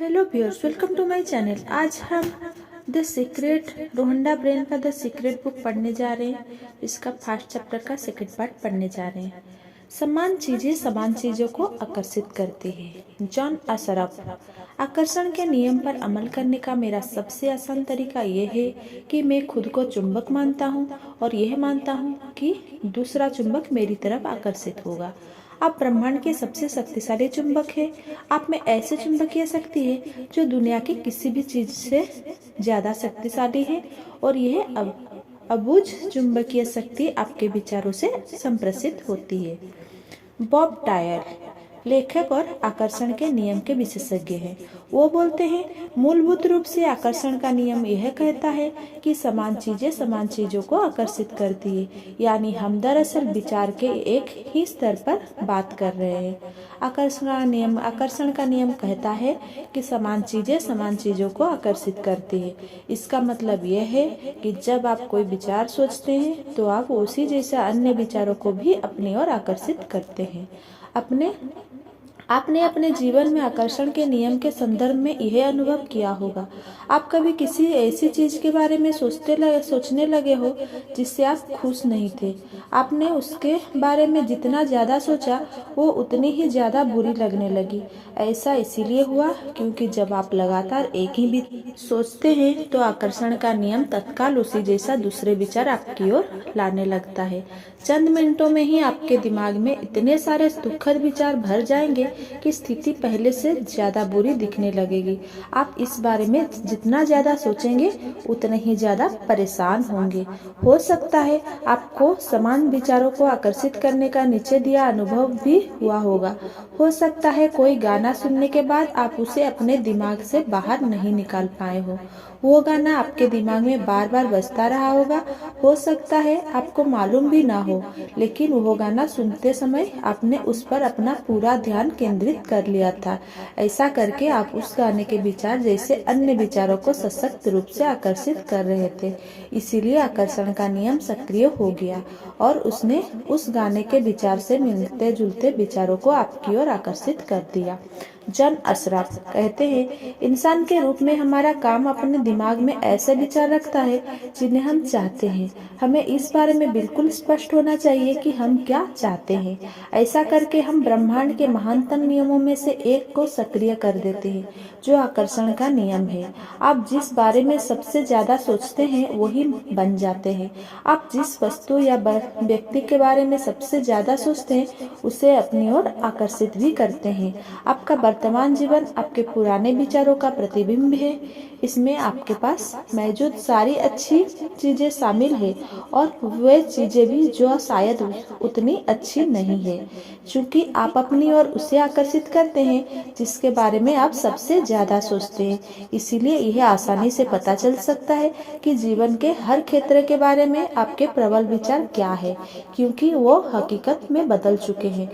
Hello viewers, welcome to my channel. आज हम the secret Rhonda Byrne का the secret book पढ़ने जा रहे हैं। इसका फर्स्ट चैप्टर का सेकंड पार्ट पढ़ने जा रहे हैं। समान चीजें समान चीजों को आकर्षित करती है। जॉन असरफ। आकर्षण के नियम पर अमल करने का मेरा सबसे आसान तरीका यह है कि मैं खुद को चुंबक मानता हूँ और यह मानता हूँ कि दूसरा चुंबक मेरी तरफ आकर्षित होगा। आप ब्रह्मांड के सबसे शक्तिशाली चुंबक है। आप में ऐसे चुंबकीय शक्ति है जो दुनिया की किसी भी चीज से ज्यादा शक्तिशाली है और यह अबूझ चुंबकीय शक्ति आपके विचारों से संप्रेषित होती है। बॉब टायर लेखक और आकर्षण के नियम के विशेषज्ञ हैं। वो बोलते हैं, मूलभूत रूप से आकर्षण का नियम यह कहता है कि समान चीजें समान चीजों को आकर्षित करती है। यानी हम दरअसल विचार के एक ही स्तर पर बात कर रहे हैं। आकर्षण का नियम कहता है कि समान चीजें समान चीजों को आकर्षित करती है। इसका मतलब यह है कि जब आप कोई विचार सोचते हैं तो आप उसी जैसा अन्य विचारों को भी अपनी ओर आकर्षित करते हैं। आपने अपने जीवन में आकर्षण के नियम के संदर्भ में यह अनुभव किया होगा। आप कभी किसी ऐसी चीज के बारे में सोचने लगे हो जिससे आप खुश नहीं थे। आपने उसके बारे में जितना ज्यादा सोचा वो उतनी ही ज्यादा बुरी लगने लगी। ऐसा इसीलिए हुआ क्योंकि जब आप लगातार एक ही सोचते हैं तो आकर्षण का नियम तत्काल उसी जैसा दूसरे विचार आपकी ओर लाने लगता है। चंद मिनटों में ही आपके दिमाग में इतने सारे दुखद विचार भर जाएंगे कि स्थिति पहले से ज्यादा बुरी दिखने लगेगी। आप इस बारे में जितना ज्यादा सोचेंगे उतने ही ज्यादा परेशान होंगे। हो सकता है आपको समान विचारों को आकर्षित करने का नीचे दिया अनुभव भी हुआ होगा। हो सकता है कोई गाना सुनने के बाद आप उसे अपने दिमाग से बाहर नहीं निकाल पाए हो। वो गाना आपके दिमाग में बार बार बजता रहा होगा। हो सकता है आपको मालूम भी ना हो, लेकिन वो गाना सुनते समय आपने उस पर अपना पूरा ध्यान केंद्रित कर लिया था। ऐसा करके आप उस गाने के विचार जैसे अन्य विचारों को सशक्त रूप से आकर्षित कर रहे थे। इसीलिए आकर्षण का नियम सक्रिय हो गया और उसने उस गाने के विचार से मिलते जुलते विचारों को आपकी ओर आकर्षित कर दिया। जॉन असराफ कहते हैं, इंसान के रूप में हमारा काम अपने दिमाग में ऐसे विचार रखता है जिन्हें हम चाहते हैं। हमें इस बारे में बिल्कुल स्पष्ट होना चाहिए कि हम क्या चाहते हैं। ऐसा करके हम ब्रह्मांड के महानतम नियमों में से एक को सक्रिय कर देते हैं, जो आकर्षण का नियम है। आप जिस बारे में सबसे ज्यादा सोचते हैं वही बन जाते हैं। आप जिस वस्तु या व्यक्ति के बारे में सबसे ज्यादा सोचते हैं उसे अपनी ओर आकर्षित भी करते हैं। आपका वर्तमान जीवन आपके पुराने विचारों का प्रतिबिंब है। इसमें आपके पास मौजूद सारी अच्छी चीजें शामिल है और वे चीजें भी जो शायद उतनी अच्छी नहीं है, क्योंकि आप अपनी ओर उसे आकर्षित करते हैं जिसके बारे में आप सबसे ज्यादा सोचते हैं। इसीलिए यह आसानी से पता चल सकता है कि जीवन के हर क्षेत्र के बारे में आपके प्रबल विचार क्या है, क्योंकि वो हकीकत में बदल चुके हैं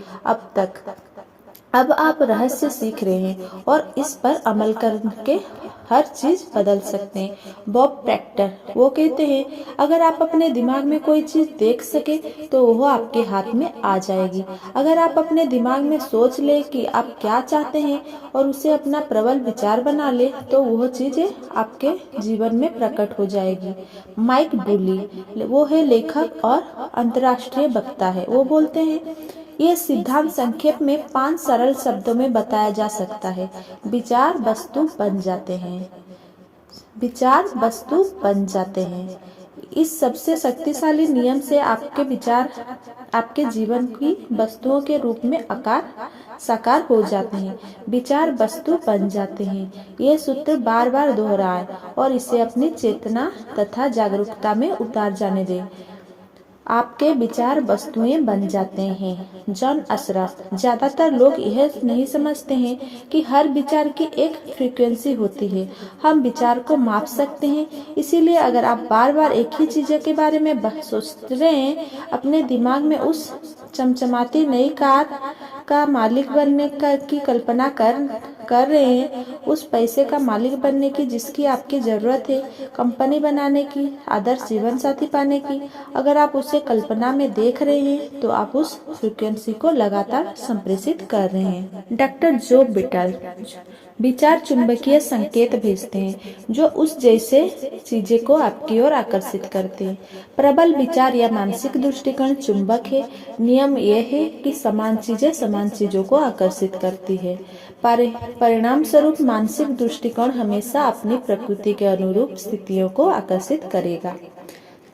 अब आप रहस्य सीख रहे हैं और इस पर अमल करके हर चीज बदल सकते हैं। बॉब प्रैक्टर वो कहते हैं, अगर आप अपने दिमाग में कोई चीज देख सके तो वह आपके हाथ में आ जाएगी। अगर आप अपने दिमाग में सोच ले कि आप क्या चाहते हैं और उसे अपना प्रबल विचार बना ले तो वह चीजें आपके जीवन में प्रकट हो जाएगी। माइक डूली वो है लेखक और अंतर्राष्ट्रीय वक्ता है। वो बोलते हैं, ये सिद्धांत संक्षेप में 5 सरल शब्दों में बताया जा सकता है। विचार वस्तु बन जाते हैं। विचार वस्तु बन जाते हैं। इस सबसे शक्तिशाली नियम से आपके विचार आपके जीवन की वस्तुओं के रूप में साकार हो जाते हैं। विचार वस्तु बन जाते हैं। ये सूत्र बार बार दोहराएं और इसे अपनी चेतना तथा जागरूकता में उतार जाने दें। आपके विचार वस्तुएं बन जाते हैं। जॉन असरफ। ज्यादातर लोग यह नहीं समझते हैं कि हर विचार की एक फ्रीक्वेंसी होती है। हम विचार को माप सकते हैं। इसीलिए अगर आप बार बार एक ही चीज के बारे में सोच रहे हैं, अपने दिमाग में उस चमचमाती नई कार का मालिक बनने की कल्पना कर रहे हैं, उस पैसे का मालिक बनने की जिसकी आपकी जरूरत है, कंपनी बनाने की, आदर्श जीवन साथी पाने की, अगर आप उसे कल्पना में देख रहे हैं तो आप उस फ्रीक्वेंसी को लगातार संप्रेषित कर रहे हैं। डॉक्टर जो बिटल विचार चुंबकीय संकेत भेजते हैं जो उस जैसे चीजें को आपकी ओर आकर्षित करते हैं। प्रबल विचार या मानसिक दृष्टिकोण चुंबक है। नियम यह है कि समान चीजें समान चीजों को आकर्षित करती है। परिणाम स्वरूप मानसिक दृष्टिकोण हमेशा अपनी प्रकृति के अनुरूप स्थितियों को आकर्षित करेगा।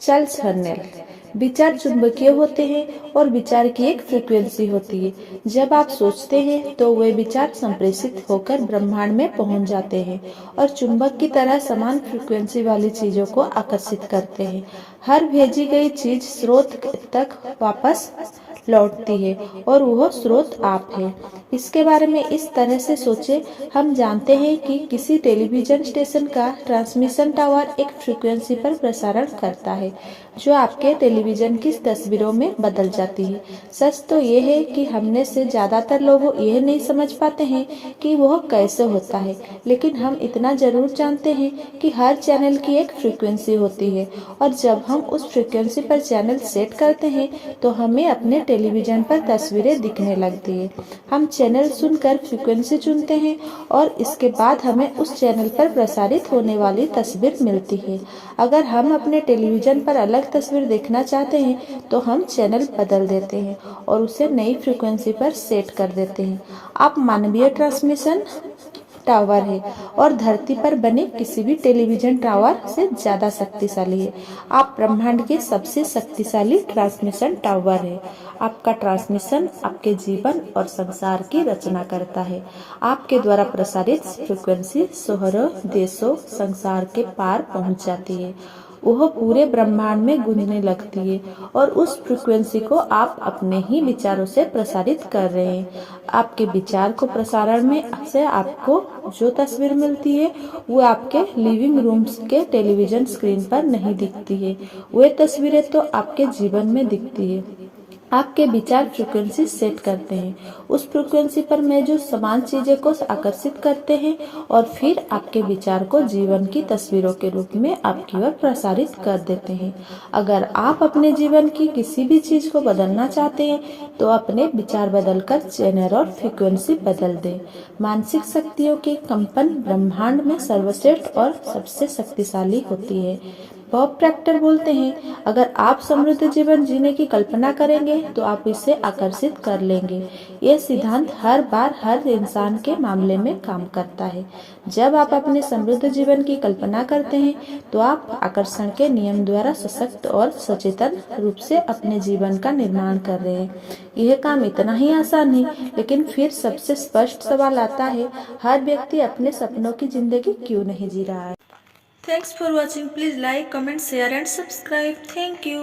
चार्ल्स हर्नेल। विचार चुंबकीय होते हैं और विचार की एक फ्रीक्वेंसी होती है। जब आप सोचते हैं तो वे विचार संप्रेषित होकर ब्रह्मांड में पहुंच जाते हैं और चुंबक की तरह समान फ्रीक्वेंसी वाली चीजों को आकर्षित करते हैं। हर भेजी गई चीज स्रोत तक वापस लौटती है और वह स्रोत आप है। इसके बारे में इस तरह से सोचें, हम जानते हैं कि किसी टेलीविजन स्टेशन का ट्रांसमिशन टावर एक फ्रीक्वेंसी पर प्रसारण करता है जो आपके टेलीविजन की तस्वीरों में बदल जाती है। सच तो यह है कि हमने से ज्यादातर लोग यह नहीं समझ पाते हैं कि वह कैसे होता है, लेकिन हम इतना जरूर जानते हैं कि हर चैनल की एक फ्रीक्वेंसी होती है और जब हम उस फ्रीक्वेंसी पर चैनल सेट करते हैं तो हमें अपने टेलीविजन पर तस्वीरें दिखने लगती है। हम चैनल सुनकर फ्रीक्वेंसी चुनते हैं और इसके बाद हमें उस चैनल पर प्रसारित होने वाली तस्वीर मिलती है। अगर हम अपने टेलीविजन पर अलग तस्वीर देखना चाहते हैं तो हम चैनल बदल देते हैं और उसे नई फ्रीक्वेंसी पर सेट कर देते हैं। आप मानवीय ट्रांसमिशन टावर है और धरती पर बने किसी भी टेलीविजन टावर से ज्यादा शक्तिशाली है। आप ब्रह्मांड के सबसे शक्तिशाली ट्रांसमिशन टावर है। आपका ट्रांसमिशन आपके जीवन और संसार की रचना करता है। आपके द्वारा प्रसारित फ्रीक्वेंसी शहरों, देशों, संसार के पार पहुंच जाती है। वह पूरे ब्रह्मांड में गूंजने लगती है और उस फ्रीक्वेंसी को आप अपने ही विचारों से प्रसारित कर रहे हैं। आपके विचार को प्रसारण में से आपको जो तस्वीर मिलती है वो आपके लिविंग रूम्स के टेलीविजन स्क्रीन पर नहीं दिखती है। वे तस्वीरें तो आपके जीवन में दिखती है। आपके विचार फ्रीक्वेंसी सेट करते हैं। उस फ्रीक्वेंसी पर में जो समान चीजें को आकर्षित करते हैं और फिर आपके विचार को जीवन की तस्वीरों के रूप में आपकी ओर प्रसारित कर देते हैं। अगर आप अपने जीवन की किसी भी चीज को बदलना चाहते हैं तो अपने विचार बदलकर चैनल और फ्रीक्वेंसी बदल दें। मानसिक शक्तियों के कंपन ब्रह्मांड में सर्वश्रेष्ठ और सबसे शक्तिशाली होती है। बॉब प्रैक्टर बोलते हैं, अगर आप समृद्ध जीवन जीने की कल्पना करेंगे तो आप इसे आकर्षित कर लेंगे। यह सिद्धांत हर बार हर इंसान के मामले में काम करता है। जब आप अपने समृद्ध जीवन की कल्पना करते हैं तो आप आकर्षण के नियम द्वारा सशक्त और सचेतन रूप से अपने जीवन का निर्माण कर रहे हैं। यह काम इतना ही आसान है, लेकिन फिर सबसे स्पष्ट सवाल आता है, हर व्यक्ति अपने सपनों की जिंदगी क्यों नहीं जी रहा है? Thanks for watching. Please like, comment, share and subscribe. Thank you.